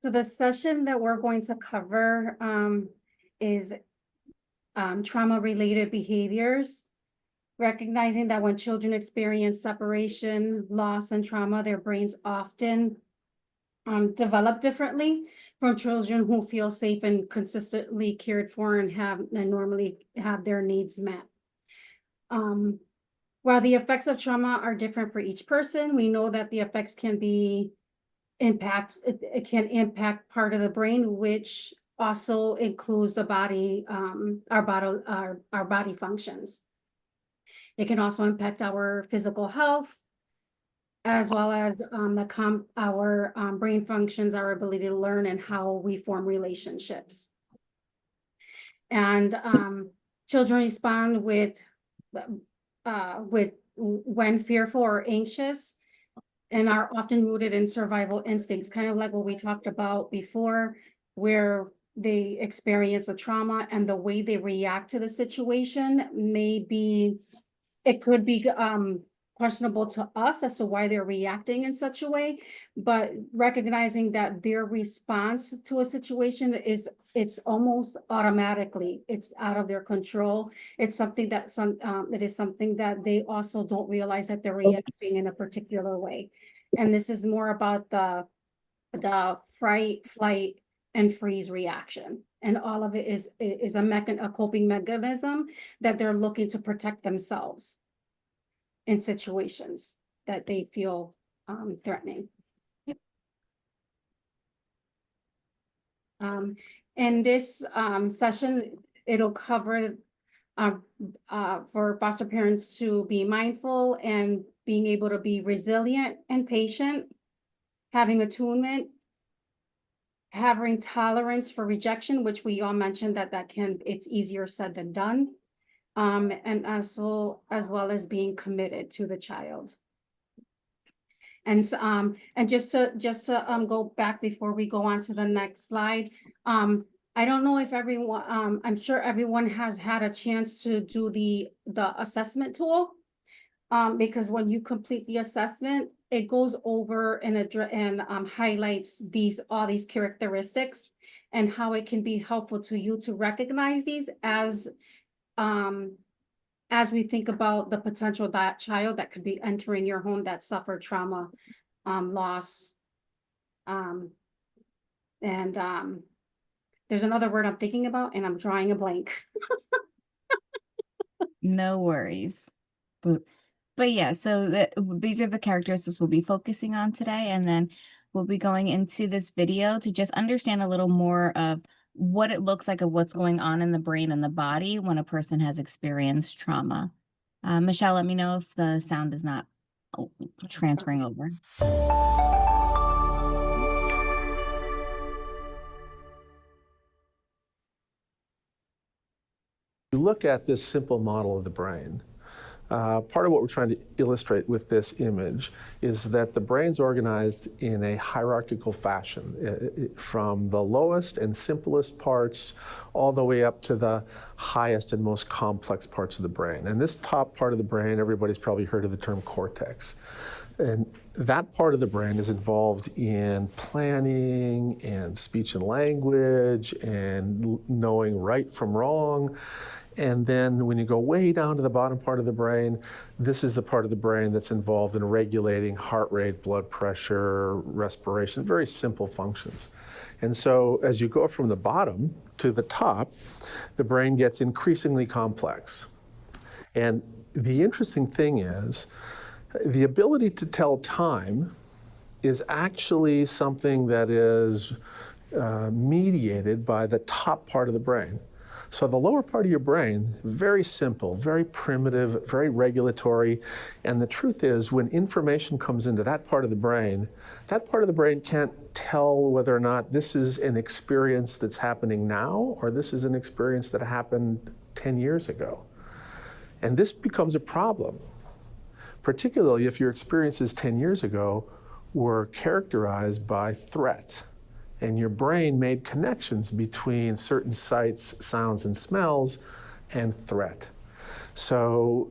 So the session that we're going to cover is trauma-related behaviors, recognizing that when children experience separation, loss, and trauma, their brains often develop differently from children who feel safe and consistently cared for and normally have their needs met. While the effects of trauma are different for each person, we know that the effects can be it can impact part of the brain, which also includes the body, our body functions. It can also impact our physical health, as well as our brain functions, our ability to learn, and how we form relationships. And children respond with when fearful or anxious, and are often rooted in survival instincts, kind of like what we talked about before, where they experience a trauma and the way they react to the situation it could be questionable to us as to why they're reacting in such a way, but recognizing that their response to a situation it's almost automatically, it's out of their control. It's something that it is something that they also don't realize that they're reacting in a particular way. And this is more about the fright, flight, and freeze reaction. And all of it is a coping mechanism that they're looking to protect themselves in situations that they feel threatening. In this session, it'll cover for foster parents to be mindful and being able to be resilient and patient, having attunement, having tolerance for rejection, which we all mentioned it's easier said than done, and as well as being committed to the child. And just to go back before we go on to the next slide, I don't know if everyone, I'm sure everyone has had a chance to do the assessment tool, because when you complete the assessment, it goes over and highlights all these characteristics and how it can be helpful to you to recognize these as we think about the potential that child that could be entering your home that suffered trauma, loss, and there's another word I'm thinking about and I'm drawing a blank. No worries. But yeah, so these are the characteristics we'll be focusing on today, and then we'll be going into this video to just understand a little more of what it looks like of what's going on in the brain and the body when a person has experienced trauma. Michelle, let me know if the sound is not transferring over. You look at this simple model of the brain. Part of what we're trying to illustrate with this image is that the brain's organized in a hierarchical fashion, from the lowest and simplest parts all the way up to the highest and most complex parts of the brain. And this top part of the brain, everybody's probably heard of the term cortex. And that part of the brain is involved in planning and speech and language and knowing right from wrong. And then when you go way down to the bottom part of the brain, this is the part of the brain that's involved in regulating heart rate, blood pressure, respiration, very simple functions. And so as you go from the bottom to the top, the brain gets increasingly complex. And the interesting thing is, the ability to tell time is actually something that is mediated by the top part of the brain. So the lower part of your brain, very simple, very primitive, very regulatory. And the truth is, when information comes into that part of the brain can't tell whether or not this is an experience that's happening now or this is an experience that happened 10 years ago. And this becomes a problem, particularly if your experiences 10 years ago were characterized by threat. And your brain made connections between certain sights, sounds, and smells and threat. So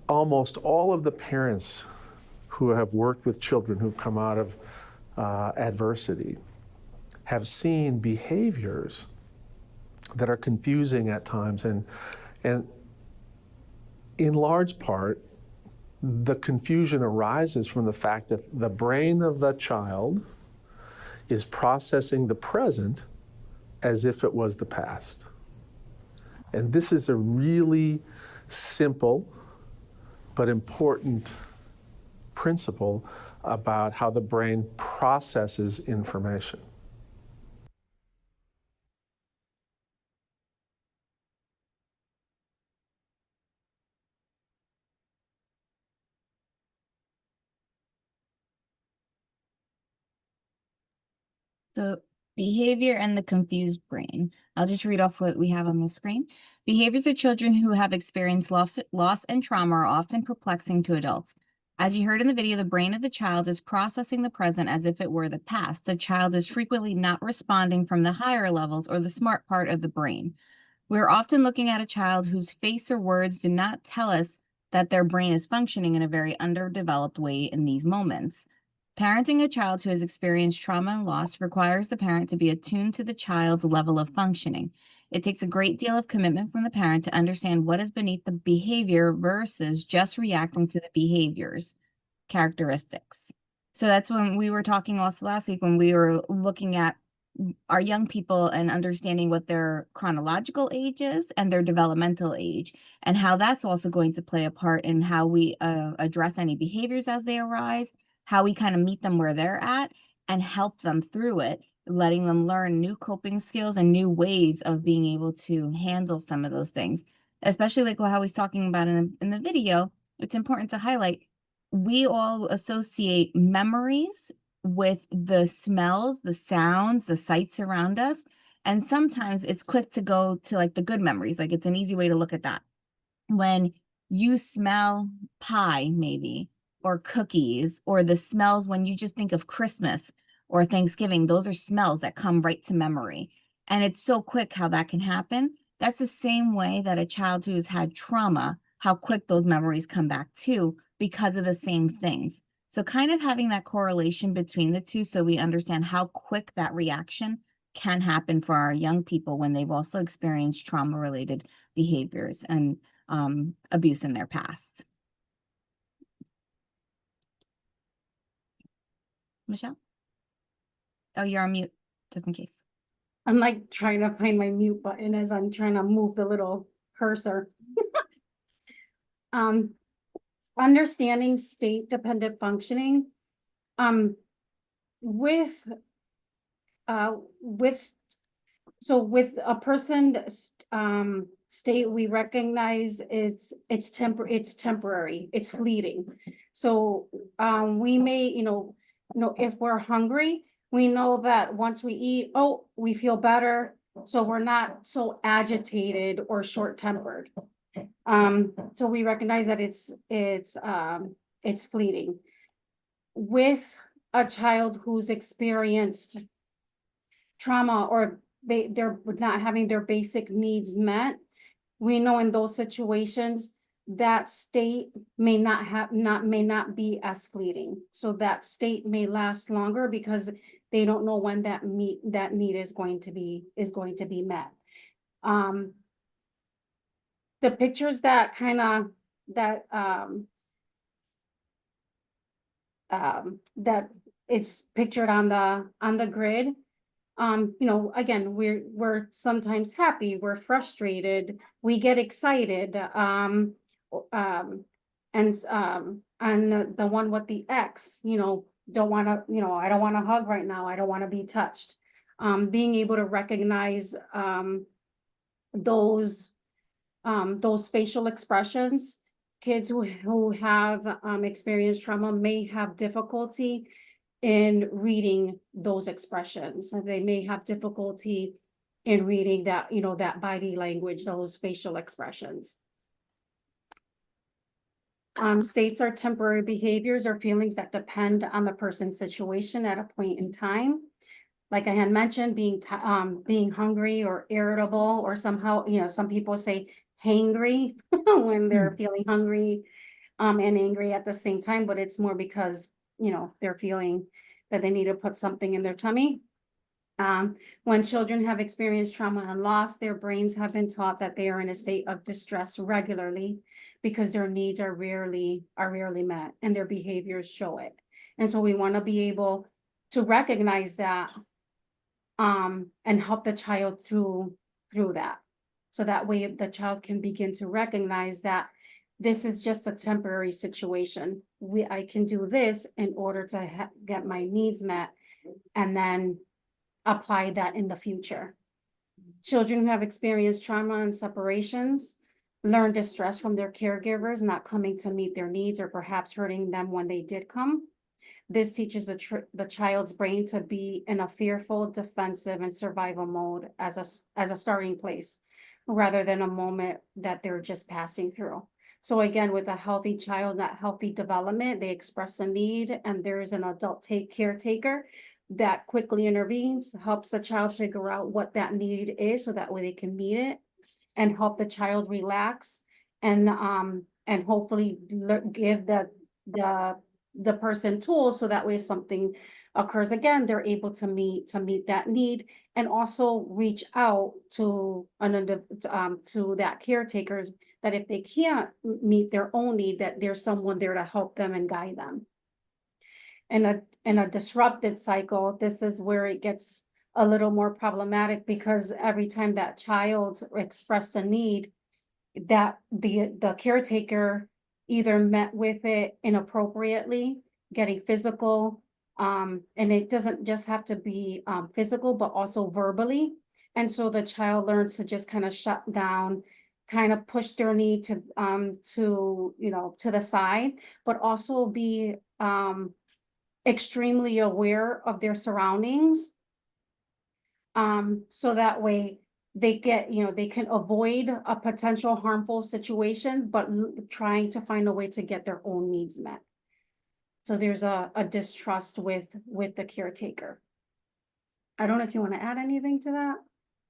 almost all of the parents who have worked with children who've come out of adversity have seen behaviors that are confusing at times, and in large part, the confusion arises from the fact that the brain of the child is processing the present as if it was the past. And this is a really simple but important principle about how the brain processes information. So behavior and the confused brain. I'll just read off what we have on the screen. Behaviors of children who have experienced loss and trauma are often perplexing to adults. As you heard in the video, the brain of the child is processing the present as if it were the past. The child is frequently not responding from the higher levels or the smart part of the brain. We're often looking at a child whose face or words do not tell us that their brain is functioning in a very underdeveloped way in these moments. Parenting a child who has experienced trauma and loss requires the parent to be attuned to the child's level of functioning. It takes a great deal of commitment from the parent to understand what is beneath the behavior versus just reacting to the behavior's characteristics. So that's when we were talking also last week when we were looking at our young people and understanding what their chronological age is and their developmental age, and how that's also going to play a part in how we address any behaviors as they arise, how we kind of meet them where they're at and help them through it, letting them learn new coping skills and new ways of being able to handle some of those things. Especially like how he's talking about in the video, it's important to highlight, we all associate memories with the smells, the sounds, the sights around us. And sometimes it's quick to go to like the good memories. Like it's an easy way to look at that. When you smell pie, maybe, or cookies, or the smells when you just think of Christmas or Thanksgiving, those are smells that come right to memory. And it's so quick how that can happen. That's the same way that a child who has had trauma, how quick those memories come back too, because of the same things. So kind of having that correlation between the two so we understand how quick that reaction can happen for our young people when they've also experienced trauma-related behaviors and abuse in their past. Michelle? Oh, you're on mute, just in case. I'm like trying to find my mute button as I'm trying to move the little cursor. Understanding state-dependent functioning. With a person state, we recognize it's temporary, it's fleeting. So we may, if we're hungry, we know that once we eat, oh, we feel better. So we're not so agitated or short-tempered. So we recognize that it's fleeting. With a child who's experienced trauma or they're not having their basic needs met, we know in those situations that state may not be as fleeting. So that state may last longer because they don't know when that need is going to be met. The pictures that that it's pictured on the grid. Again, we're sometimes happy, we're frustrated, we get excited. And the one with the X, don't want to, I don't want to hug right now, I don't want to be touched. Being able to recognize those facial expressions. Kids who have experienced trauma may have difficulty in reading those expressions. They may have difficulty in reading that, that body language, those facial expressions. States are temporary behaviors or feelings that depend on the person's situation at a point in time. Like I had mentioned, being hungry or irritable, or somehow, some people say hangry when they're feeling hungry and angry at the same time, but it's more because, they're feeling that they need to put something in their tummy. When children have experienced trauma and loss, their brains have been taught that they are in a state of distress regularly because their needs are rarely met and their behaviors show it. And so we want to be able to recognize that and help the child through that. So that way the child can begin to recognize that this is just a temporary situation. I can do this in order to get my needs met and then apply that in the future. Children who have experienced trauma and separations learn distress from their caregivers not coming to meet their needs or perhaps hurting them when they did come. This teaches the child's brain to be in a fearful, defensive, and survival mode as a starting place, rather than a moment that they're just passing through. So again, with a healthy child, that healthy development, they express a need, and there is an adult caretaker that quickly intervenes, helps the child figure out what that need is, so that way they can meet it, and help the child relax, and hopefully give the person tools, so that way if something occurs again, they're able to meet that need, and also reach out to to that caretaker, that if they can't meet their own need, that there's someone there to help them and guide them. In a disrupted cycle, this is where it gets a little more problematic, because every time that child expressed a need, that the caretaker either met with it inappropriately, getting physical, and it doesn't just have to be physical, but also verbally. And so the child learns to just kind of shut down, kind of push their need to the side, but also be extremely aware of their surroundings. So that way they can avoid a potential harmful situation, but trying to find a way to get their own needs met. So there's a distrust with the caretaker. I don't know if you want to add anything to that,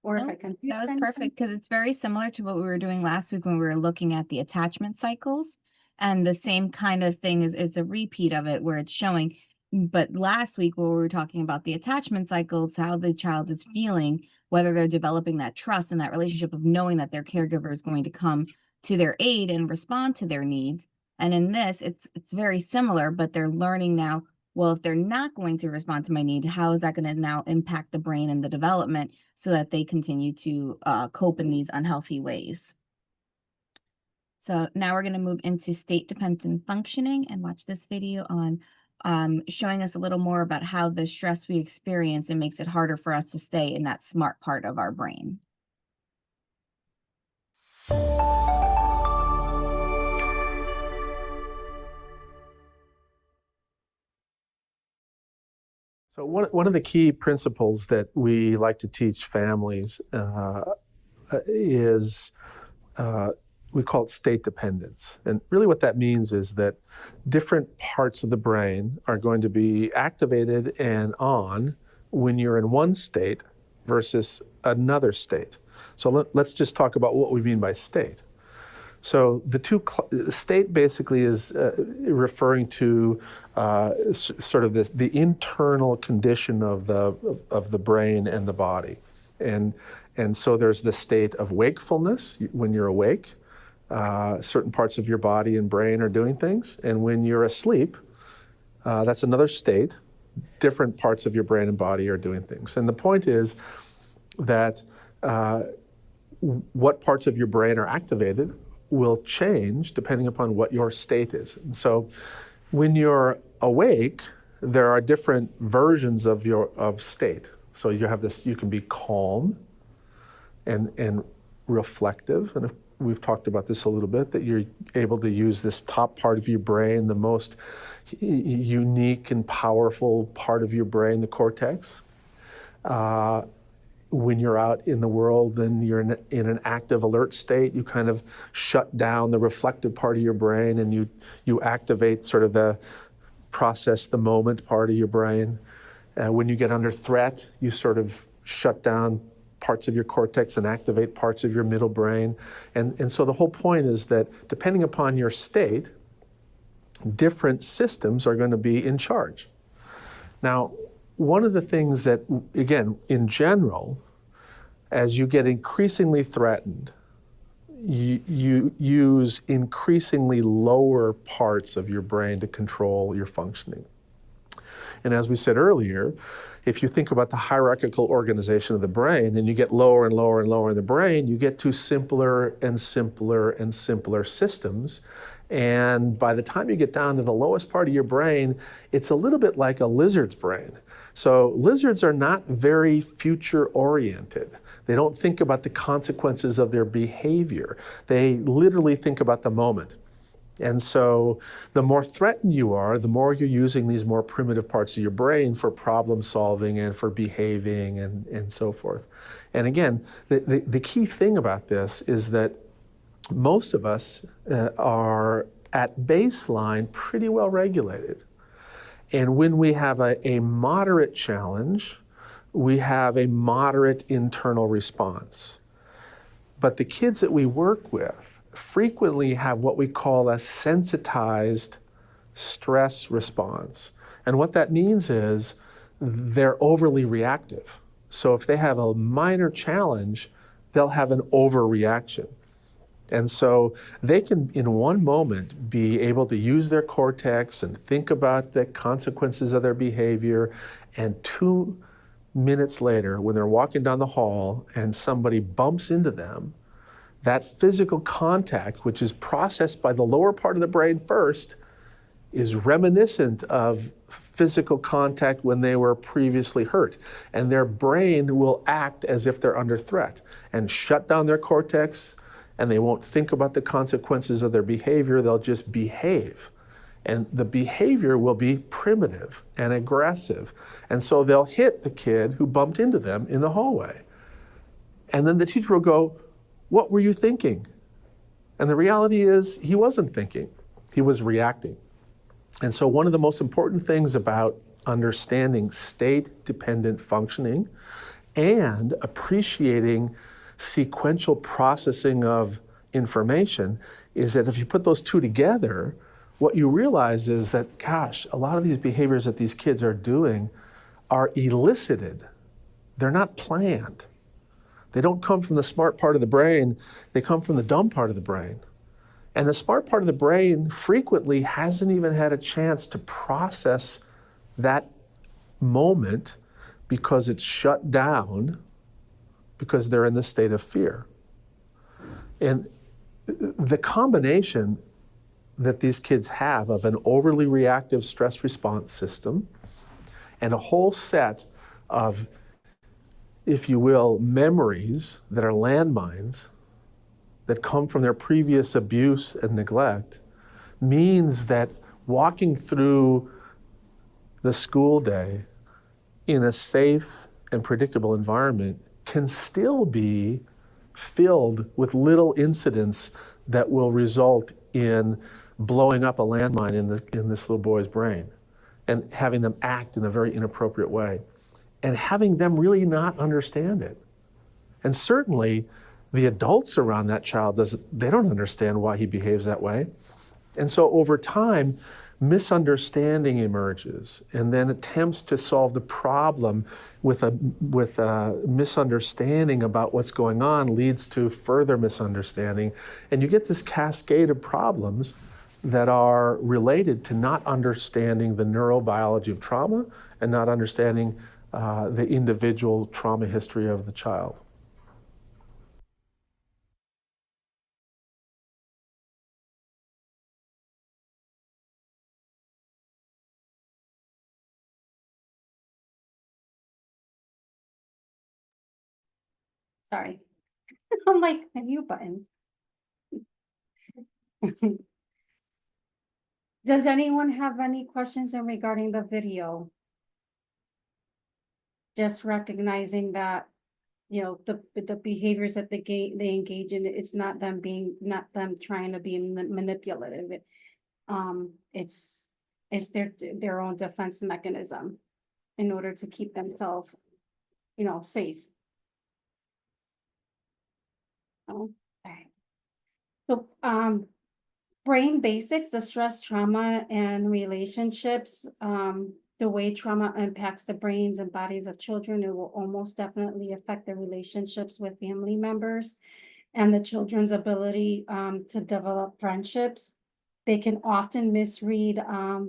or if No, I can. that was perfect, because it's very similar to what we were doing last week when we were looking at the attachment cycles. And the same kind of thing is a repeat of it, where it's showing. But last week, when we were talking about the attachment cycles, how the child is feeling, whether they're developing that trust and that relationship of knowing that their caregiver is going to come to their aid and respond to their needs. And in this, it's very similar, but they're learning now, well, if they're not going to respond to my need, how is that going to now impact the brain and the development, so that they continue to cope in these unhealthy ways. So now we're going to move into state-dependent functioning and watch this video on showing us a little more about how the stress we experience, it makes it harder for us to stay in that smart part of our brain. So one of the key principles that we like to teach families is we call it state dependence. And really what that means is that different parts of the brain are going to be activated and on when you're in one state versus another state. So let's just talk about what we mean by state. So the state basically is referring to sort of the internal condition of the brain and the body. And so there's the state of wakefulness, when you're awake. Certain parts of your body and brain are doing things. And when you're asleep, that's another state. Different parts of your brain and body are doing things. And the point is that what parts of your brain are activated will change depending upon what your state is. And so when you're awake, there are different versions of state. So you have this, you can be calm and reflective, and we've talked about this a little bit, that you're able to use this top part of your brain, the most unique and powerful part of your brain, the cortex. When you're out in the world and you're in an active alert state, you kind of shut down the reflective part of your brain, and you activate sort of the process the moment part of your brain. When you get under threat, you sort of shut down parts of your cortex and activate parts of your middle brain. And so the whole point is that depending upon your state, different systems are going to be in charge. Now, one of the things that, again, in general, as you get increasingly threatened, you use increasingly lower parts of your brain to control your functioning. And as we said earlier, if you think about the hierarchical organization of the brain and you get lower and lower and lower in the brain, you get to simpler and simpler and simpler systems. And by the time you get down to the lowest part of your brain, it's a little bit like a lizard's brain. So lizards are not very future oriented. They don't think about the consequences of their behavior. They literally think about the moment. And so the more threatened you are, the more you're using these more primitive parts of your brain for problem solving and for behaving and so forth. And again, the key thing about this is that most of us are at baseline pretty well regulated. And when we have a moderate challenge, we have a moderate internal response. But the kids that we work with frequently have what we call a sensitized stress response. And what that means is they're overly reactive. So if they have a minor challenge, they'll have an overreaction. And so they can, in one moment, be able to use their cortex and think about the consequences of their behavior, and 2 minutes later, when they're walking down the hall and somebody bumps into them, that physical contact, which is processed by the lower part of the brain first, is reminiscent of physical contact when they were previously hurt. And their brain will act as if they're under threat and shut down their cortex, and they won't think about the consequences of their behavior. They'll just behave. And the behavior will be primitive and aggressive. And so they'll hit the kid who bumped into them in the hallway. And then the teacher will go, "What were you thinking?" And the reality is he wasn't thinking, he was reacting. And so one of the most important things about understanding state-dependent functioning and appreciating sequential processing of information is that if you put those two together, what you realize is that, gosh, a lot of these behaviors that these kids are doing are elicited. They're not planned. They don't come from the smart part of the brain, they come from the dumb part of the brain. And the smart part of the brain frequently hasn't even had a chance to process that moment because it's shut down because they're in the state of fear. And the combination that these kids have of an overly reactive stress response system and a whole set of, if you will, memories that are landmines that come from their previous abuse and neglect means that walking through the school day in a safe and predictable environment can still be filled with little incidents that will result in blowing up a landmine in this little boy's brain and having them act in a very inappropriate way and having them really not understand it. And certainly the adults around that child they don't understand why he behaves that way. And so over time, misunderstanding emerges, and then attempts to solve the problem with a misunderstanding about what's going on leads to further misunderstanding. And you get this cascade of problems that are related to not understanding the neurobiology of trauma and not understanding the individual trauma history of the child. Sorry. I'm like, the mute button. Does anyone have any questions in regarding the video? Just recognizing that, you know, the behaviors that they engage in, it's not them trying to be manipulative. It's their own defense mechanism in order to keep themselves, you know, safe. Okay. So, brain basics, the stress, trauma, and relationships. the way trauma impacts the brains and bodies of children, it will almost definitely affect the relationships with family members and the children's ability to develop friendships. They can often misread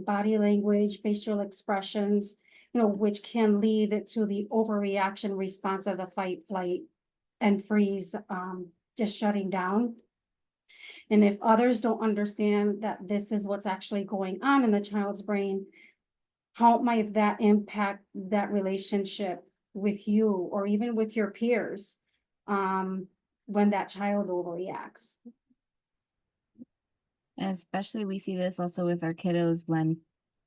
body language, facial expressions, which can lead to the overreaction response of the fight, flight, and freeze, just shutting down. And if others don't understand that this is what's actually going on in the child's brain, how might that impact that relationship with you or even with your peers when that child overreacts? And especially we see this also with our kiddos when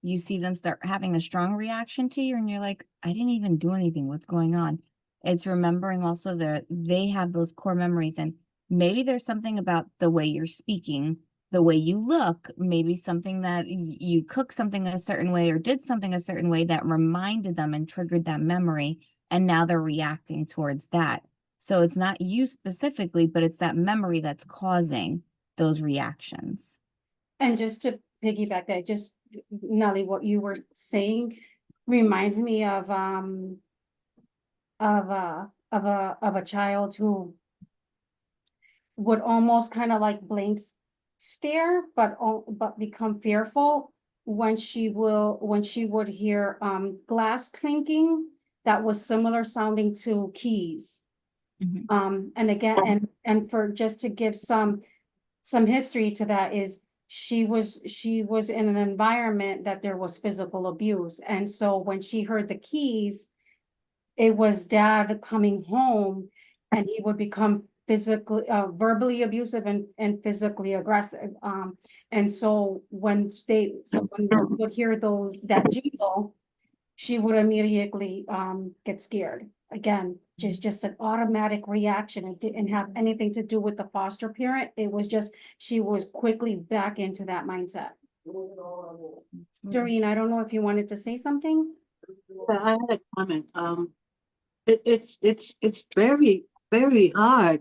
you see them start having a strong reaction to you and you're like, I didn't even do anything. What's going on? It's remembering also that they have those core memories, and maybe there's something about the way you're speaking, the way you look, maybe something that you cook something a certain way or did something a certain way that reminded them and triggered that memory. And now they're reacting towards that. So it's not you specifically, but it's that memory that's causing those reactions. And just to piggyback that, just Nelly, what you were saying reminds me of a child who would almost kind of like blink stare, but become fearful when she would hear glass clinking that was similar sounding to keys. And again, and for just to give some history to that is she was in an environment that there was physical abuse. And so when she heard the keys, it was dad coming home and he would become physically, verbally abusive and physically aggressive. And so when we would hear that jingle, she would immediately get scared. Again, just an automatic reaction. It didn't have anything to do with the foster parent. It was just, she was quickly back into that mindset. Doreen, I don't know if you wanted to say something. Yeah, I had a comment. It's very, very hard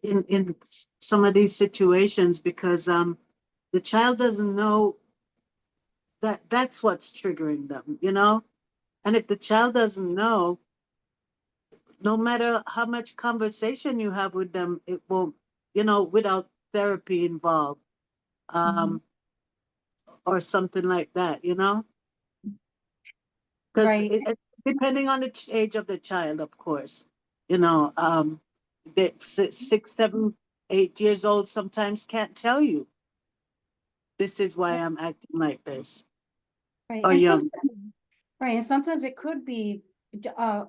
in some of these situations because the child doesn't know that that's what's triggering them, you know? And if the child doesn't know, no matter how much conversation you have with them, it won't, without therapy involved, or something like that, 'Cause Right. depending on the age of the child, of course, that 6, 7, 8 years old sometimes can't tell you, this is why I'm acting like this. Right. Or And young. Right, and sometimes it could be a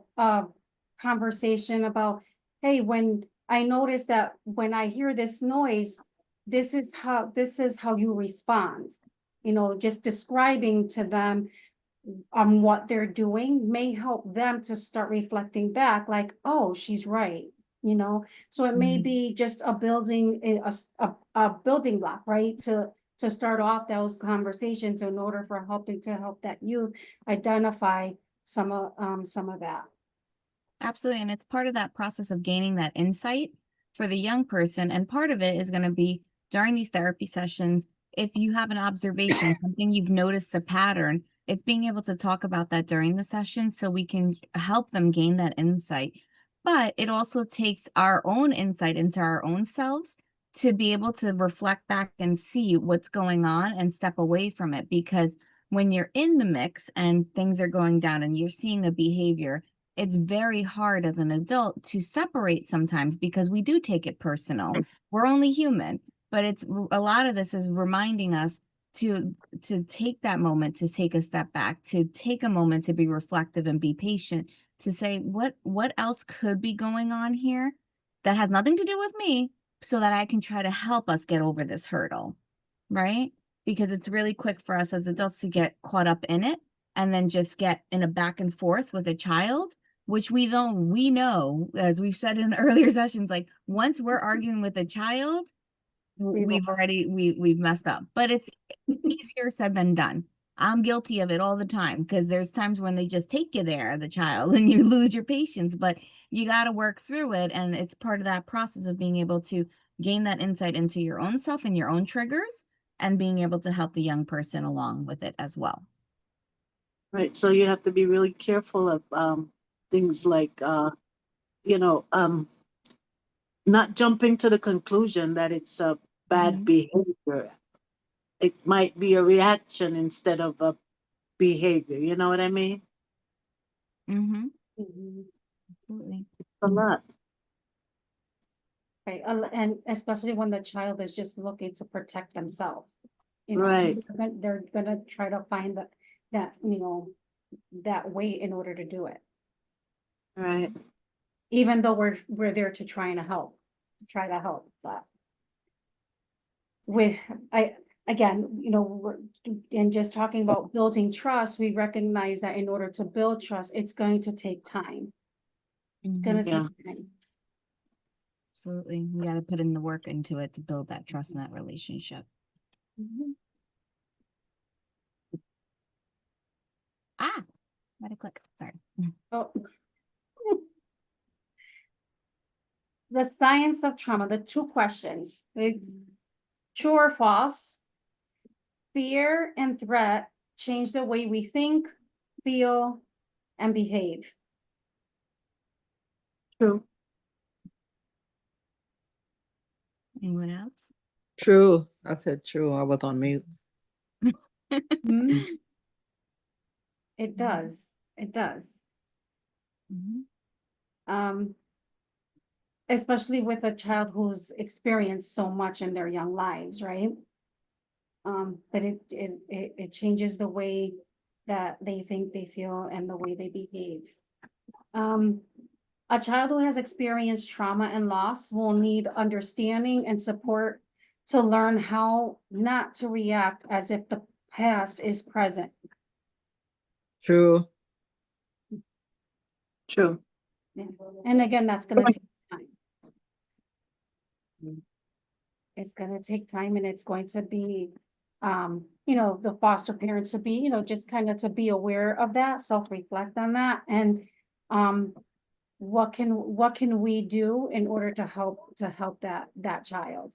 conversation about, hey, when I notice that when I hear this noise, this is how you respond. Just describing to them what they're doing may help them to start reflecting back, like, oh, she's right. So it may be just a building block, right? To start off those conversations in order for help that youth identify some of that. Absolutely. And it's part of that process of gaining that insight for the young person. And part of it is going to be during these therapy sessions, if you have an observation, something you've noticed a pattern, it's being able to talk about that during the session so we can help them gain that insight. But it also takes our own insight into our own selves to be able to reflect back and see what's going on and step away from it. Because when you're in the mix and things are going down and you're seeing a behavior, it's very hard as an adult to separate sometimes because we do take it personal. We're only human, but a lot of this is reminding us to take that moment, to take a step back, to take a moment to be reflective and be patient, to say what else could be going on here that has nothing to do with me, so that I can try to help us get over this hurdle, right? Because it's really quick for us as adults to get caught up in it and then just get in a back and forth with a child, which we know, as we've said in earlier sessions, like once we're arguing with a child, we've messed up. But it's easier said than done. I'm guilty of it all the time because there's times when they just take you there, the child, and you lose your patience, but you got to work through it. And it's part of that process of being able to gain that insight into your own self and your own triggers and being able to help the young person along with it as well. Right, so you have to be really careful of things like you know, not jumping to the conclusion that it's a bad Mhm. behavior. It might be a reaction instead of a behavior. You know what I mean? Mhm. Mhm. Absolutely. A lot. Right, and especially when the child is just looking to protect themselves. You know, Right. they're gonna try to find that, you know, that way in order to do it. Right. Even though we're there to try to help, but with, again, you know, and just talking about building trust, we recognize that in order to build trust, it's going to take time. It's gonna Mhm. Yeah. take time. Absolutely. We got to put in the work into it to build that trust in that relationship. Ah, let it click. Sorry. Oh. The science of trauma, the two questions, true or false? Fear and threat change the way we think, feel, and behave. True. Anyone else? True. I said true. I was on mute. It does, it does. Mhm. Especially with a child who's experienced so much in their young lives, right? But it changes the way that they think, they feel, and the way they behave. A child who has experienced trauma and loss will need understanding and support to learn how not to react as if the past is present. True. True. And again, that's gonna take time. It's gonna take time and it's going to be, you know, the foster parents to be, you know, just kind of to be aware of that, self-reflect on that, and, what can we do in order to help that child?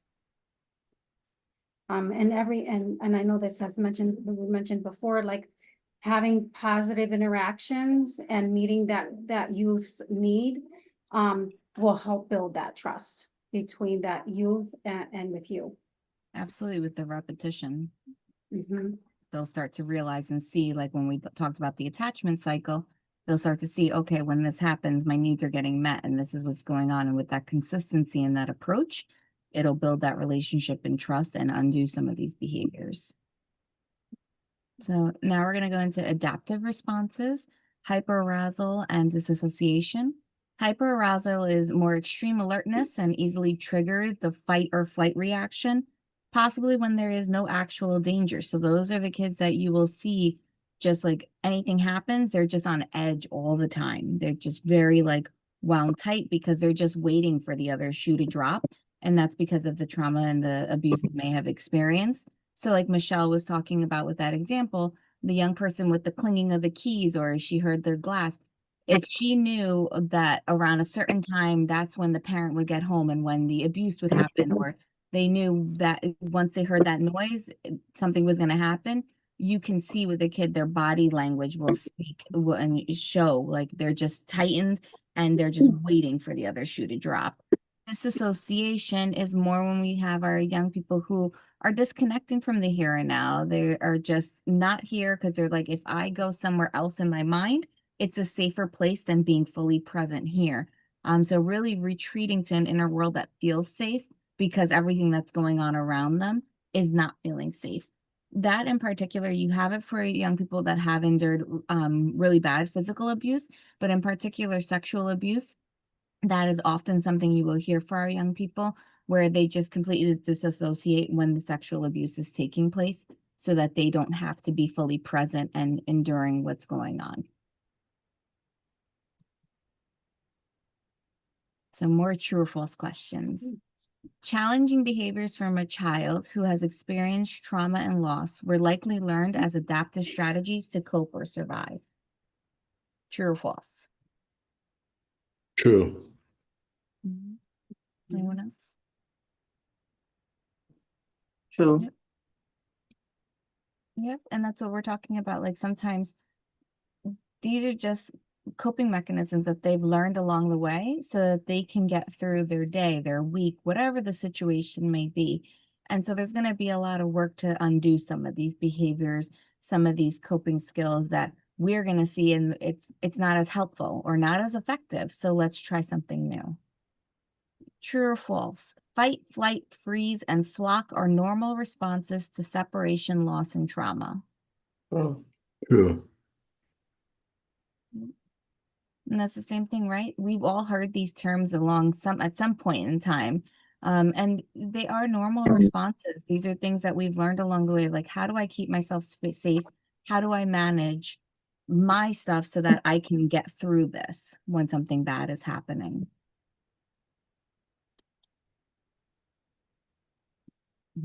And I know this has we mentioned before, like having positive interactions and meeting that youth's need, will help build that trust between that youth and with you. Absolutely. With the repetition, Mhm. they'll start to realize and see, like when we talked about the attachment cycle, they'll start to see, okay, when this happens, my needs are getting met and this is what's going on. And with that consistency and that approach, it'll build that relationship and trust and undo some of these behaviors. So now we're going to go into adaptive responses, hyperarousal and disassociation. Hyperarousal is more extreme alertness and easily trigger the fight or flight reaction, possibly when there is no actual danger. So those are the kids that you will see just like anything happens, they're just on edge all the time. They're just very like wound tight because they're just waiting for the other shoe to drop. And that's because of the trauma and the abuse they may have experienced. So like Michelle was talking about with that example, the young person with the clinging of the keys, or she heard the glass, if she knew that around a certain time, that's when the parent would get home and when the abuse would happen, or they knew that once they heard that noise, something was going to happen, you can see with the kid, their body language will speak and show like they're just tightened and they're just waiting for the other shoe to drop. Disassociation is more when we have our young people who are disconnecting from the here and now. They are just not here because they're like, if I go somewhere else in my mind, it's a safer place than being fully present here. So really retreating to an inner world that feels safe because everything that's going on around them is not feeling safe. That in particular, you have it for young people that have endured really bad physical abuse, but in particular sexual abuse. That is often something you will hear for our young people where they just completely disassociate when the sexual abuse is taking place so that they don't have to be fully present and enduring what's going on. So more true or false questions. Challenging behaviors from a child who has experienced trauma and loss were likely learned as adaptive strategies to cope or survive. True or false? True. Anyone else? True. Yep. Yep. And that's what we're talking about. Like sometimes these are just coping mechanisms that they've learned along the way so that they can get through their day, their week, whatever the situation may be. And so there's going to be a lot of work to undo some of these behaviors, some of these coping skills that we're going to see, and it's not as helpful or not as effective. So let's try something new. True or false? Fight, flight, freeze, and flock are normal responses to separation, loss, and trauma. True. And that's the same thing, right? We've all heard these terms at some point in time. And they are normal responses. These are things that we've learned along the way. Like, how do I keep myself safe? How do I manage my stuff so that I can get through this when something bad is happening?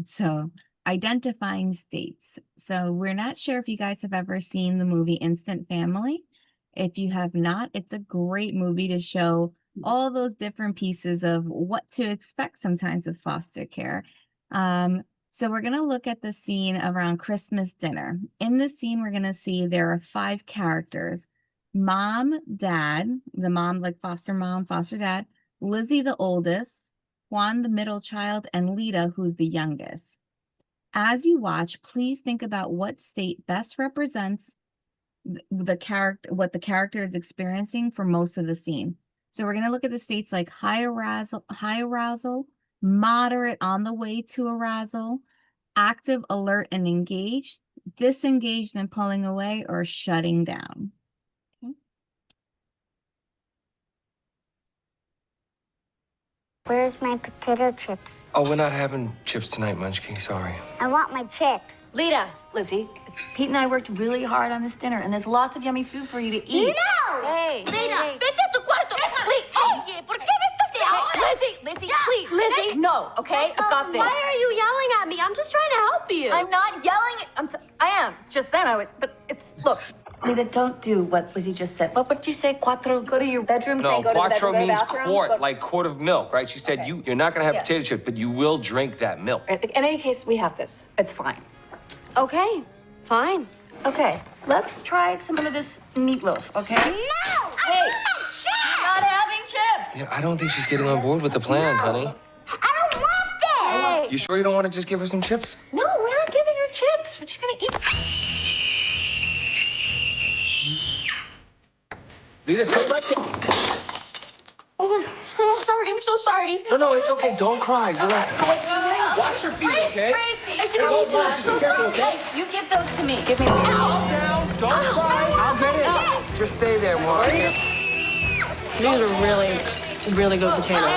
So identifying states. So we're not sure if you guys have ever seen the movie Instant Family. If you have not, it's a great movie to show all those different pieces of what to expect sometimes with foster care. So we're going to look at the scene around Christmas dinner. In the scene, we're going to see there are 5 characters: mom, dad, the mom, like foster mom, foster dad, Lizzie, the oldest, Juan, the middle child, and Lita, who's the youngest. As you watch, please think about what state best represents the character, what the character is experiencing for most of the scene. So we're going to look at the states like high arousal, moderate on the way to arousal, active, alert, and engaged, disengaged and pulling away, or shutting down. Where's my potato chips? Oh, we're not having chips tonight, Munchkin. Sorry. I want my chips. Lita, Lizzie, Pete and I worked really hard on this dinner, and there's lots of yummy food for you to eat. No! Hey, Lita, hey. vete a tu cuarto. Please. Oye, ¿por qué me estás Lizzie, please, Lizzie, no, okay? I've got this. Why are you yelling at me? I'm just trying to help you. I'm not yelling. I am. Just then I was, but look, Lita, don't do what Lizzie just said. What did you say? Cuatro, go to your bedroom, No, go to the quattro bedroom, go to the means bathroom. quart, like quart of milk, right? She said Okay. you're not gonna have Yeah. potato chips, but you will drink that milk. In any case, we have this. It's fine. Okay, fine. Okay, let's try some of this meatloaf, okay? No! Hey, not having chips. Yeah, I don't think she's getting on board with the plan, honey. I don't want this! You sure you don't want to just give her some chips? No, we're not giving her chips. We're just gonna eat. Lita, stop right there. Oh, I'm sorry. I'm so sorry. No, it's okay. Don't cry. Relax. Watch your feet, okay? I didn't Don't mean to. touch I'm so it. Careful, sorry. okay? Hey, you give those to me. Give me. Calm down. Don't cry. I'll get it. Just stay there, Juan. These are really, really good potatoes.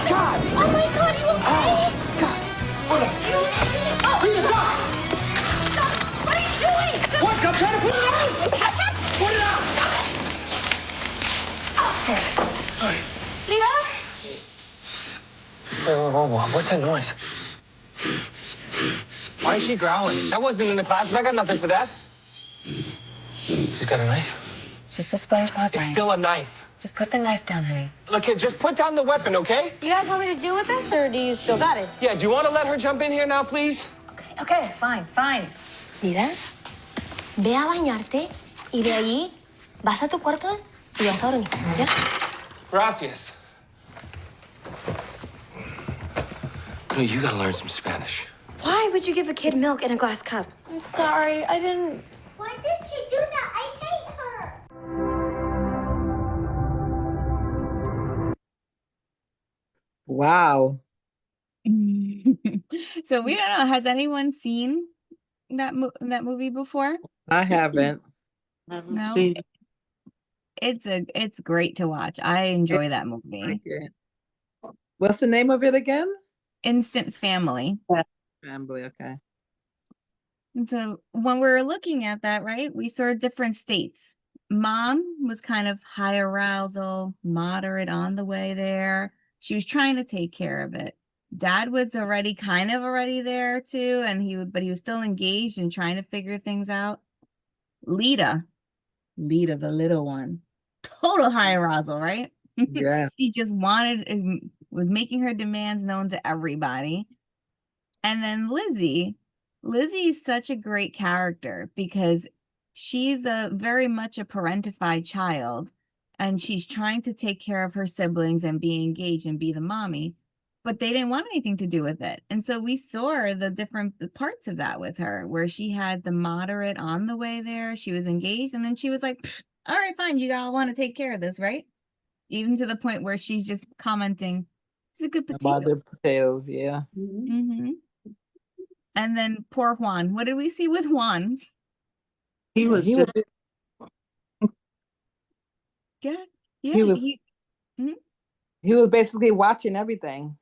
God! Oh my God, you okay? What up? Lita, duck! What are you doing? What? I'm trying to put it out! Catch up! Put it out! Lita? Whoa. What's that noise? Why is she growling? That wasn't in the classes. I got nothing for that. She's got a knife. It's just a SpongeBob It's brain. still a knife. Just put the knife down, honey. Look, kid, just put down the weapon, okay? You guys want me to deal with this, or do you still got it? Yeah, do you want to let her jump in here now, please? Okay, fine. Mira, ve a bañarte y de allí vas a tu cuarto y vas a dormir, ¿ya? Gracias. No, you gotta learn some Spanish. Why would you give a kid milk in a glass cup? I'm sorry. I didn't. Why did she do that? I hate her. Wow. So we don't know. Has anyone seen that movie before? I haven't. Haven't No. seen. It's great to watch. I enjoy that movie. Okay. What's the name of it again? Instant Family. Family, okay. And so when we were looking at that, right, we saw different states. Mom was kind of high arousal, moderate on the way there. She was trying to take care of it. Dad was already there too, and but he was still engaged and trying to figure things out. Lita, the little one, total high arousal, right? Yes. She just was making her demands known to everybody. And then Lizzie, Lizzie is such a great character because she's a very much a parentified child and she's trying to take care of her siblings and be engaged and be the mommy, but they didn't want anything to do with it. And so we saw the different parts of that with her, where she had the moderate on the way there, she was engaged, and then she was like, "Pfft, all right, fine, you all want to take care of this, right?" Even to the point where she's just commenting, "It's a good About potato." the potatoes, yeah. Mm-hmm. And then poor Juan. What did we see with Juan? He was He just, Yeah, yeah. He was- Mhm. he was basically watching everything.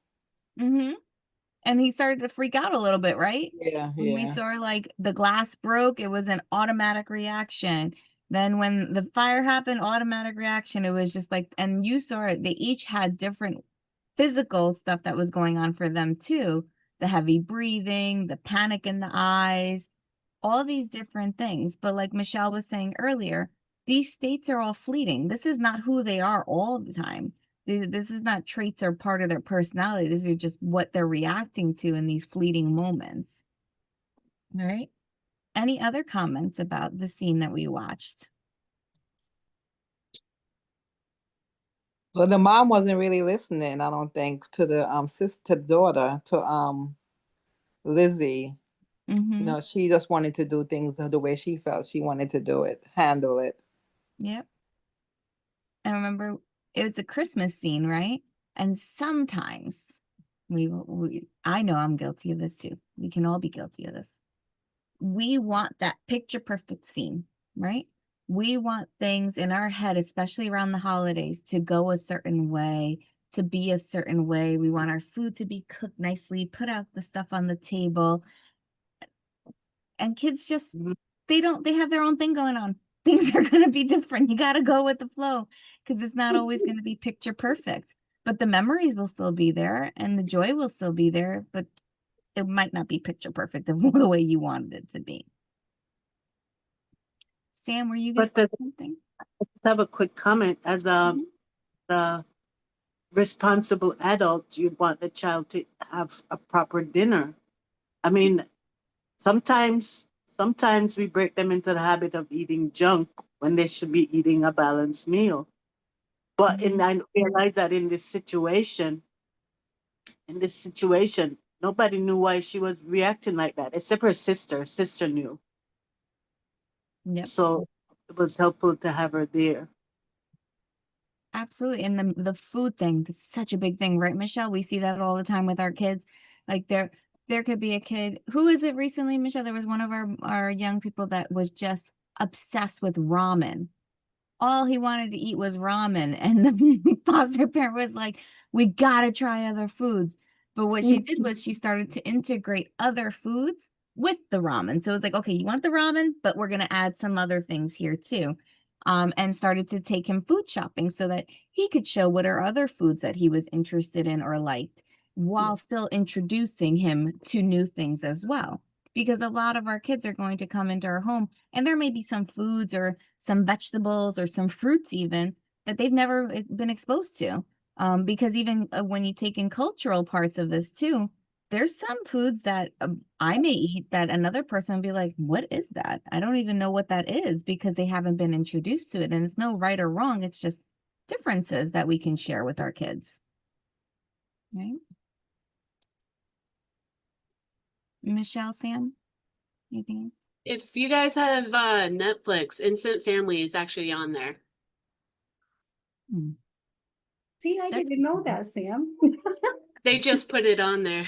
And he started to freak out a little bit, right? Yeah, When we yeah. saw like the glass broke, it was an automatic reaction. Then when the fire happened, automatic reaction. It was just like, and you saw it, they each had different physical stuff that was going on for them too. The heavy breathing, the panic in the eyes, all these different things. But like Michelle was saying earlier, these states are all fleeting. This is not who they are all the time. This is not traits or part of their personality. These are just what they're reacting to in these fleeting moments. All right. Any other comments about the scene that we watched? Well, the mom wasn't really listening, I don't think, to the sister daughter, to Lizzie. Mm-hmm. You know, she just wanted to do things the way she felt she wanted to do it, handle it. Yep. I remember it was a Christmas scene, right? And sometimes I know I'm guilty of this too. We can all be guilty of this. We want that picture perfect scene, right? We want things in our head, especially around the holidays, to go a certain way, to be a certain way. We want our food to be cooked nicely, put out the stuff on the table. And kids just, they have their own thing going on. Things are going to be different. You got to go with the flow because it's not always going to be picture perfect. But the memories will still be there and the joy will still be there, but it might not be picture perfect of the way you wanted it to be. Sam, were you going to say something? have a quick comment. As a responsible adult, you want the child to have a proper dinner. I mean, sometimes we break them into the habit of eating junk when they should be eating a balanced meal. But I realize that in this situation, nobody knew why she was reacting like that, except her sister. Sister knew. Yep. So it was helpful to have her there. Absolutely. And the food thing, that's such a big thing, right, Michelle? We see that all the time with our kids. Like there could be a kid, who is it recently, Michelle? There was one of our young people that was just obsessed with ramen. All he wanted to eat was ramen. And the foster parent was like, we gotta try other foods. But what she did was she started to integrate other foods with the ramen. So it was like, okay, you want the ramen, but we're gonna add some other things here too. And started to take him food shopping so that he could show what are other foods that he was interested in or liked, while still introducing him to new things as well. Because a lot of our kids are going to come into our home and there may be some foods or some vegetables or some fruits even that they've never been exposed to. Because even when you take in cultural parts of this too, there's some foods that I may eat that another person would be like, what is that? I don't even know what that is, because they haven't been introduced to it. And it's no right or wrong. It's just differences that we can share with our kids. Right? Michelle, Sam, anything else? If you guys have Netflix, Instant Family is actually on there. See, I That's didn't know that, Sam. They just put it on there.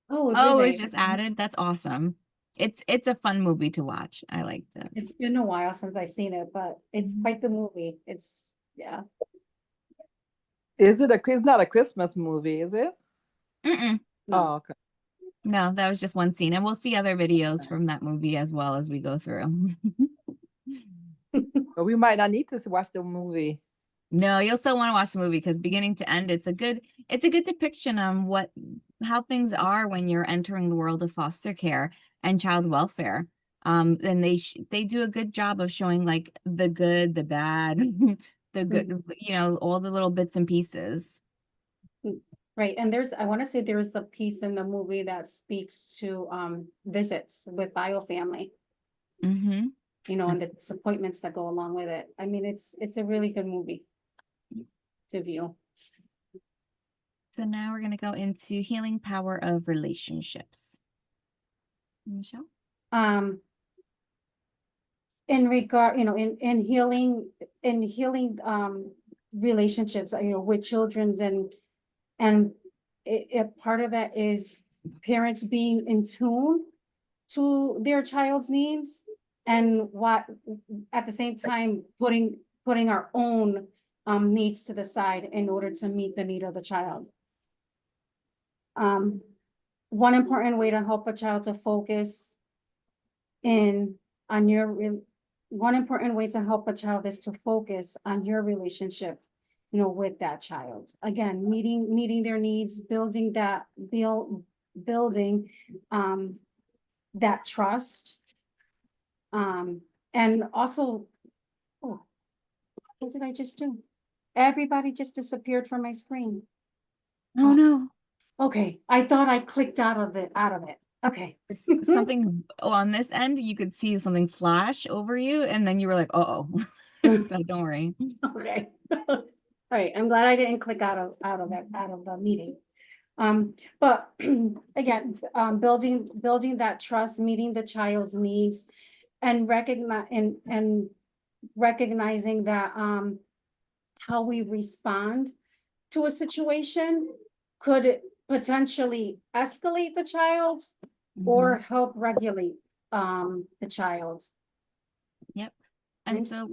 Oh, Oh, did it's they? just added. That's awesome. It's a fun movie to watch. I liked it. It's been a while since I've seen it, but it's quite the movie. It's, yeah. It's not a Christmas movie, is it? Mm-mm. Oh, okay. No, that was just one scene, and we'll see other videos from that movie as well as we go through. But we might not need to watch the movie. No, you'll still want to watch the movie because beginning to end, it's a good depiction on how things are when you're entering the world of foster care and child welfare. And they do a good job of showing like the good, the bad, the good, all the little bits and pieces. Right, and I want to say there is a piece in the movie that speaks to visits with biofamily, Mm-hmm. you know, and the disappointments that go along with it. I mean, it's a really good movie to view. So now we're going to go into healing power of relationships. Michelle? In regard, you know, in healing relationships, you know, with children's and part of it is parents being in tune to their child's needs and what, at the same time, putting our own needs to the side in order to meet the need of the child. One important way to help a child to focus one important way to help a child is to focus on your relationship, you know, with that child. Again, meeting their needs, building that trust. And also, oh, what did I just do? Everybody just disappeared from my screen. Oh no. Okay, I thought I clicked out of it. Okay. Something on this end, you could see something flash over you, and then you were like, uh-oh. So don't worry. Okay. All right, I'm glad I didn't click out of the meeting. But again, building that trust, meeting the child's needs, and recognizing that how we respond to a situation could potentially escalate the child or help regulate the child. Yep. And Right. so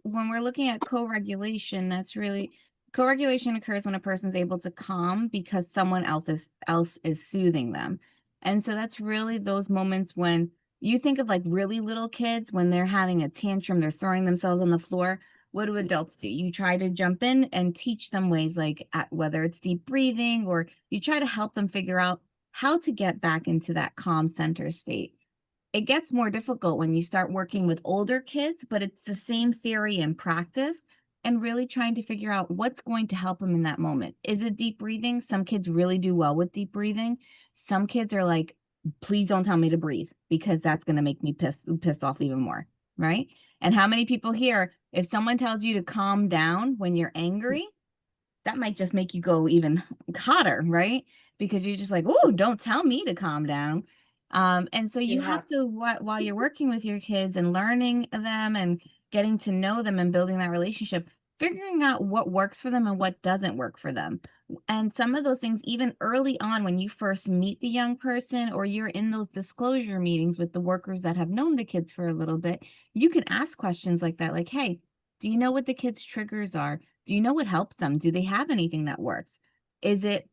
when we're looking at co-regulation, that's really co-regulation occurs when a person's able to calm because someone else is soothing them. And so that's really those moments when you think of like really little kids when they're having a tantrum, they're throwing themselves on the floor. What do adults do? You try to jump in and teach them ways like whether it's deep breathing, or you try to help them figure out how to get back into that calm center state. It gets more difficult when you start working with older kids, but it's the same theory and practice, and really trying to figure out what's going to help them in that moment. Is it deep breathing? Some kids really do well with deep breathing. Some kids are like, please don't tell me to breathe because that's going to make me pissed off even more, right? And how many people here, if someone tells you to calm down when you're angry, that might just make you go even hotter, right? Because you're just like, oh, don't tell me to calm down. And so you have to, while you're working with your kids and learning them and getting to know them and building that relationship, figuring out what works for them and what doesn't work for them. And some of those things, even early on when you first meet the young person or you're in those disclosure meetings with the workers that have known the kids for a little bit, you can ask questions like that, like, hey, do you know what the kids' triggers are? Do you know what helps them? Do they have anything that works? Is it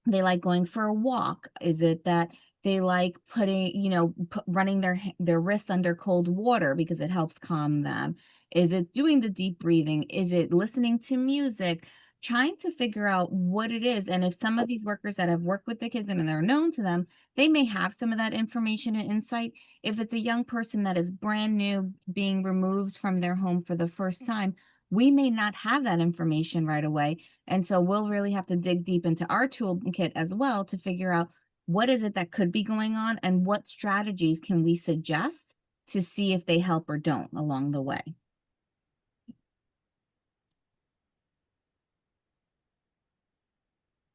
they like going for a walk? Is it that they like putting, running their wrists under cold water because it helps calm them? Is it doing the deep breathing? Is it listening to music? Trying to figure out what it is. And if some of these workers that have worked with the kids and they're known to them, they may have some of that information and insight. If it's a young person that is brand new, being removed from their home for the first time, we may not have that information right away. And so we'll really have to dig deep into our toolkit as well to figure out what is it that could be going on and what strategies can we suggest to see if they help or don't along the way.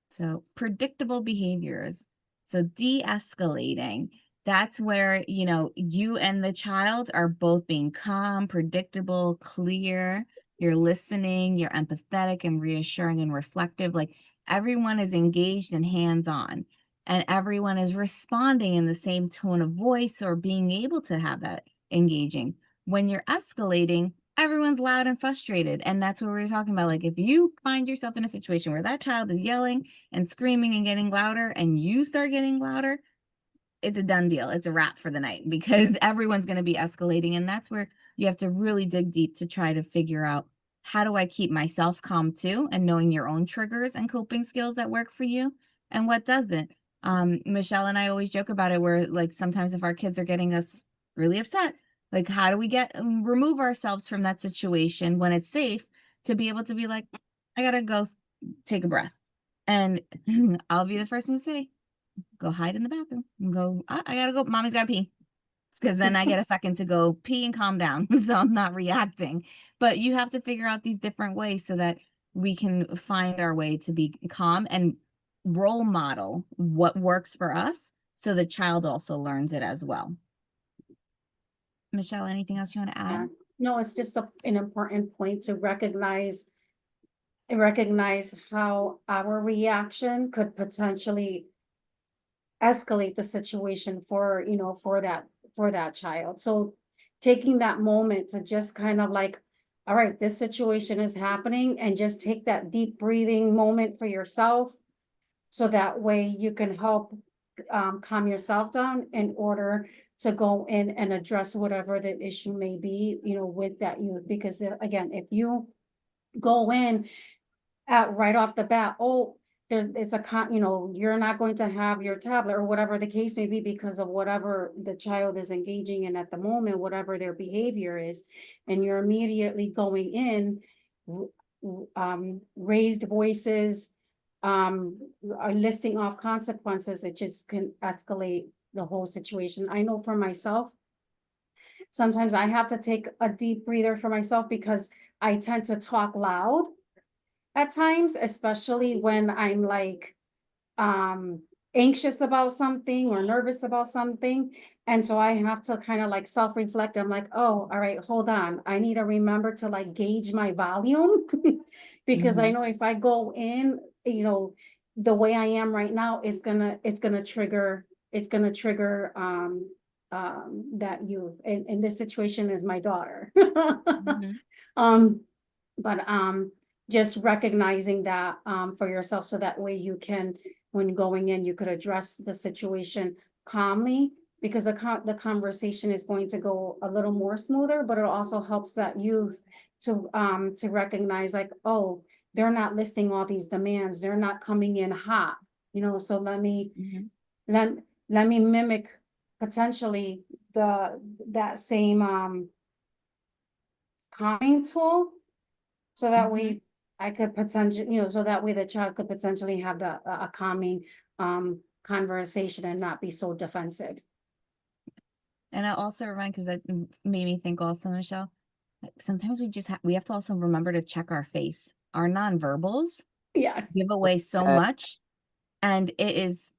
So predictable behaviors. So de-escalating. That's where, you and the child are both being calm, predictable, clear. You're listening, you're empathetic and reassuring and reflective. Like everyone is engaged and hands-on, and everyone is responding in the same tone of voice or being able to have that engaging. When you're escalating, everyone's loud and frustrated. And that's what we were talking about. Like if you find yourself in a situation where that child is yelling and screaming and getting louder and you start getting louder, it's a done deal. It's a wrap for the night because everyone's going to be escalating. And that's where you have to really dig deep to try to figure out, how do I keep myself calm too? And knowing your own triggers and coping skills that work for you and what doesn't. Michelle and I always joke about it where like sometimes if our kids are getting us really upset, like how do we remove ourselves from that situation when it's safe to be able to be like, I gotta go take a breath. And I'll be the first one to say, go hide in the bathroom and go, I gotta go. Mommy's gotta pee. Because then I get a second to go pee and calm down. So I'm not reacting. But you have to figure out these different ways so that we can find our way to be calm and role model what works for us so the child also learns it as well. Michelle, anything else you want to Yeah. add? No, it's just an important point to recognize how our reaction could potentially escalate the situation for, you know, for that child. So taking that moment to just kind of like, all right, this situation is happening, and just take that deep breathing moment for yourself. So that way you can help calm yourself down in order to go in and address whatever the issue may be, you know, with that youth. Because again, if you go in right off the bat, oh, it's you know, you're not going to have your tablet or whatever the case may be because of whatever the child is engaging in at the moment, whatever their behavior is, and you're immediately going in, raised voices, are listing off consequences, it just can escalate the whole situation. I know for myself, sometimes I have to take a deep breather for myself because I tend to talk loud at times, especially when I'm like anxious about something or nervous about something. And so I have to kind of like self-reflect. I'm like, oh, all right, hold on. I need to remember to like gauge my volume because I know if I go in, you know, the way I am right now is gonna trigger that youth. And this situation is my daughter. But just recognizing that for yourself, so that way you can, when going in, you could address the situation calmly, because the conversation is going to go a little more smoother, but it also helps that youth to recognize like, oh, they're not listing all these demands, they're not coming in hot, you know, so let me mimic potentially that same calming tool. So that way I could potentially, you know, so that way the child could potentially have a calming conversation and not be so defensive. And I also remind, because that made me think also, Michelle, like sometimes we have to also remember to check our face. Our nonverbals Yes. give away so much. And it is,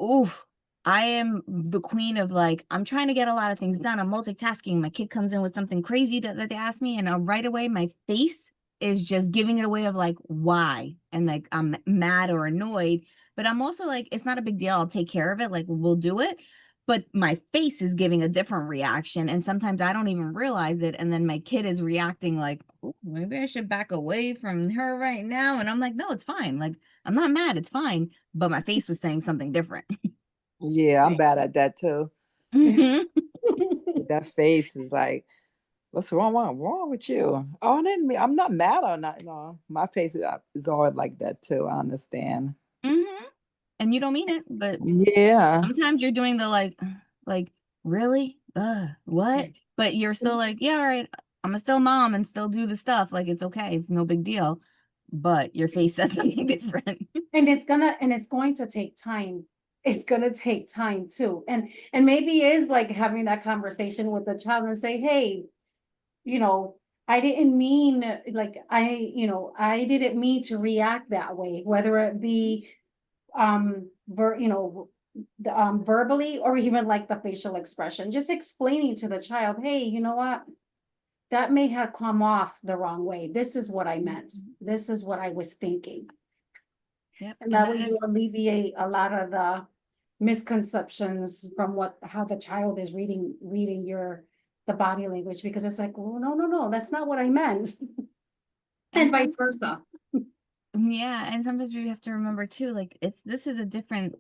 oof, I am the queen of like, I'm trying to get a lot of things done. I'm multitasking. My kid comes in with something crazy that they ask me, and right away my face is just giving it away of like, why? And like, I'm mad or annoyed, but I'm also like, it's not a big deal. I'll take care of it. Like, we'll do it. But my face is giving a different reaction. And sometimes I don't even realize it. And then my kid is reacting like, oh, maybe I should back away from her right now. And I'm like, no, it's fine. Like, I'm not mad. It's fine. But my face was saying something different. Yeah, I'm bad at that too. That face is like, what's wrong with you? Oh, I didn't mean, I'm not mad or not. No, my face is always like that too. I understand. And you don't mean it, but Yeah. sometimes you're doing the like, really? What? But you're still like, yeah, all right, I'm a still mom and still do the stuff. Like, it's okay. It's no big deal. But your face says something different. And it's going to take time. It's gonna take time too. And maybe is like having that conversation with the child and say, hey, you know, I didn't mean like, you know, I didn't mean to react that way, whether it be verbally or even like the facial expression, just explaining to the child, hey, you know what? That may have come off the wrong way. This is what I meant. This is what I was thinking. Yep. And that way you alleviate a lot of the misconceptions from how the child is reading the body language, because it's like, well, no, that's not what I meant. And vice versa. Yeah, and sometimes we have to remember too, like this is a different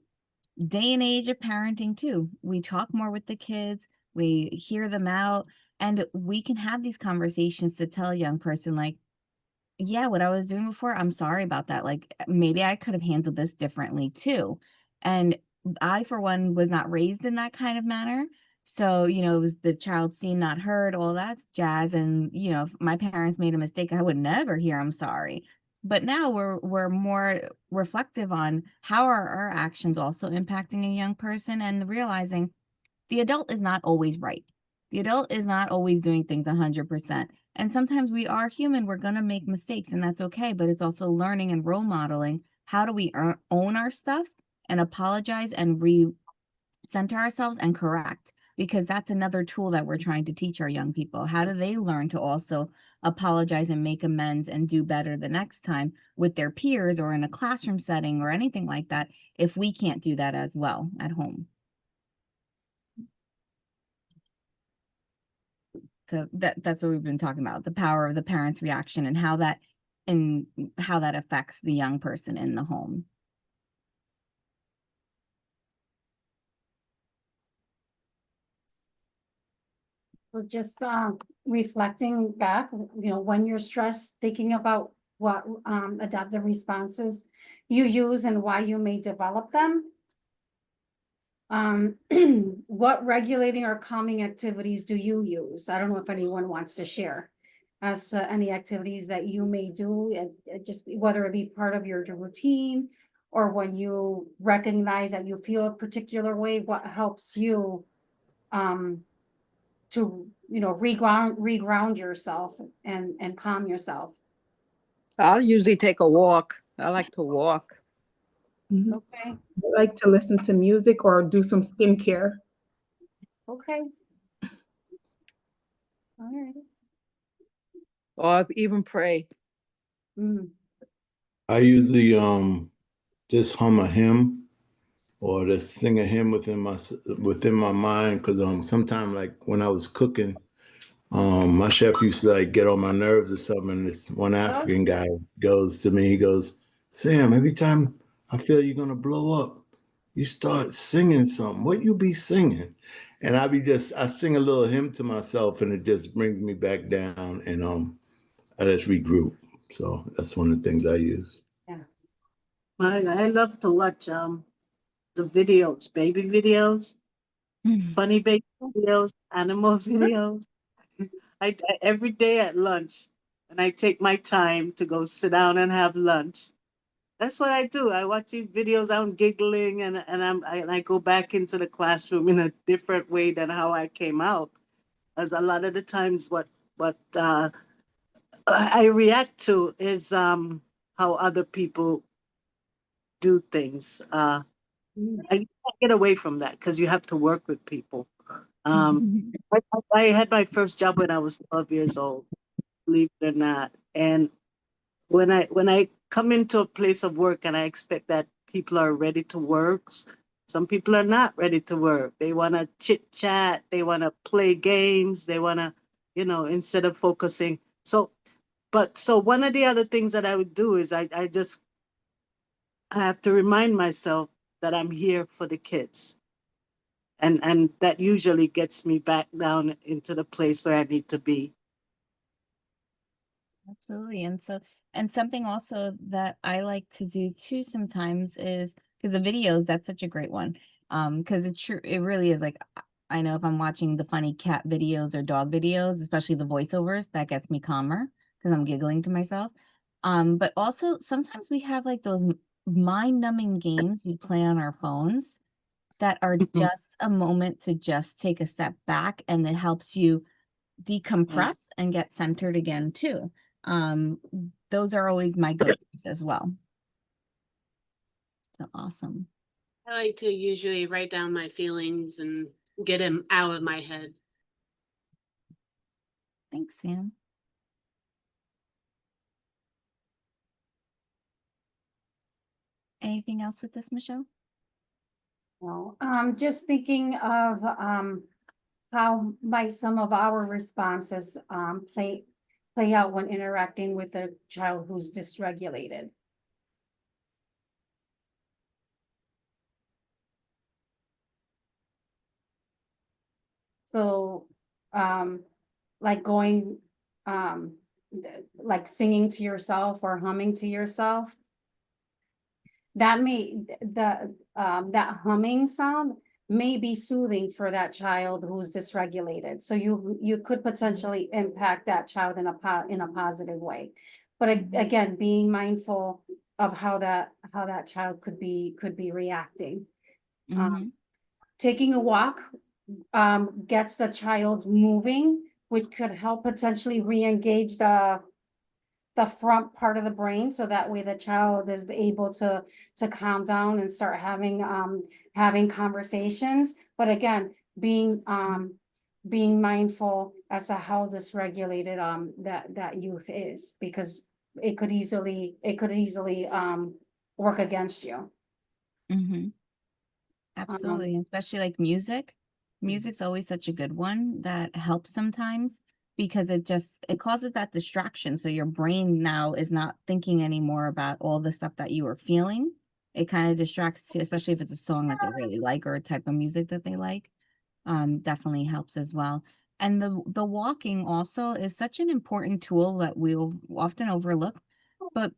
day and age of parenting too. We talk more with the kids, we hear them out, and we can have these conversations to tell a young person like, yeah, what I was doing before, I'm sorry about that. Like, maybe I could have handled this differently too. And I, for one, was not raised in that kind of manner. So, you know, it was the child seen, not heard, all that jazz. And, you know, if my parents made a mistake, I would never hear I'm sorry. But now we're more reflective on how are our actions also impacting a young person, and realizing the adult is not always right. The adult is not always doing things 100%. And sometimes we are human, we're going to make mistakes, and that's okay. But it's also learning and role modeling. How do we own our stuff and apologize and center ourselves and correct? Because that's another tool that we're trying to teach our young people. How do they learn to also apologize and make amends and do better the next time with their peers or in a classroom setting or anything like that, if we can't do that as well at home? So that's what we've been talking about, the power of the parents' reaction and how that affects the young person in the home. So just reflecting back, when you're stressed, thinking about what adaptive responses you use and why you may develop them. What regulating or calming activities do you use? I don't know if anyone wants to share as to any activities that you may do, and just whether it be part of your routine or when you recognize that you feel a particular way, what helps you to reground yourself and calm yourself. I'll usually take a walk. I like to walk. Okay, I like to listen to music or do some skincare. okay. All right. Or even pray. I usually just hum a hymn or just sing a hymn within my mind, because sometimes, like when I was cooking, my chef used to like get on my nerves or something, and this one African guy goes to me, he goes, "Sam, every time I feel you're gonna blow up, you start singing something. What you be singing?" And I sing a little hymn to myself, and it just brings me back down, and I just regroup. So that's one of the things I use. Yeah. I love to watch the videos, baby videos, funny baby videos, animal videos. I every day at lunch, and I take my time to go sit down and have lunch. That's what I do. I watch these videos. I'm giggling, and I go back into the classroom in a different way than how I came out. As a lot of the times, what I react to is how other people do things. I can't get away from that because you have to work with people. I had my first job when I was 12 years old, believe it or not. And when I come into a place of work and I expect that people are ready to work, some people are not ready to work. They want to chit chat, they want to play games, they want to, instead of focusing. So one of the other things that I would do is I have to remind myself that I'm here for the kids. And that usually gets me back down into the place where I need to be. Absolutely. And something also that I like to do too sometimes is, because the videos, that's such a great one. Because it really is like, I know if I'm watching the funny cat videos or dog videos, especially the voiceovers, that gets me calmer because I'm giggling to myself. But also sometimes we have like those mind-numbing games we play on our phones that are just a moment to just take a step back, and it helps you decompress and get centered again too. Those are always my go-tos as well. So awesome. I like to usually write down my feelings and get them out of my head. Thanks, Sam. Anything else with this, Michelle? No, just thinking of how might some of our responses play out when interacting with a child who's dysregulated. So, like going, like singing to yourself or humming to yourself. That that humming sound may be soothing for that child who's dysregulated. So you could potentially impact that child in a positive way. But again, being mindful of how that child could be reacting. Mhm. Taking a walk gets the child moving, which could help potentially re-engage the front part of the brain, so that way the child is able to calm down and start having conversations. But again, being mindful as to how dysregulated that youth is, because it could easily work against you. Mhm. Absolutely, especially like music. Music's always such a good one that helps sometimes because it causes that distraction. So your brain now is not thinking anymore about all the stuff that you are feeling. It kind of distracts you, especially if it's a song that they really like or a type of music that they like. Definitely helps as well. And the walking also is such an important tool that we'll often overlook, but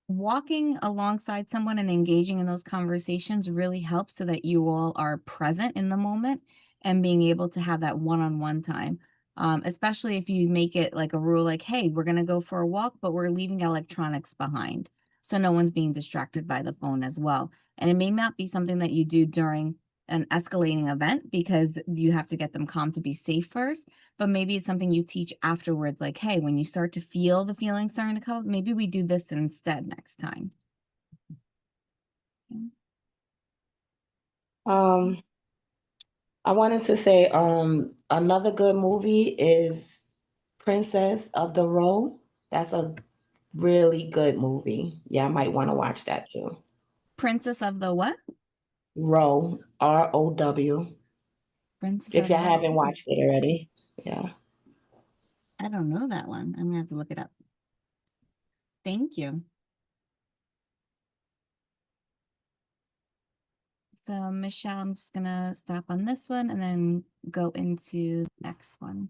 walking alongside someone and engaging in those conversations really helps so that you all are present in the moment and being able to have that one-on-one time. Especially if you make it like a rule, like, hey, we're going to go for a walk, but we're leaving electronics behind. So no one's being distracted by the phone as well. And it may not be something that you do during an escalating event because you have to get them calm to be safe first, but maybe it's something you teach afterwards, like, hey, when you start to feel the feelings starting to come up, maybe we do this instead next time. I wanted to say, another good movie is Princess of the Row. That's a really good movie. Yeah, I might want to watch that too. Princess of the what? Row, ROW. Princess If of you the haven't watched it already. Yeah. I don't know that one. I'm gonna have to look it up. Thank you. So Michelle, I'm just gonna stop on this one and then go into the next one.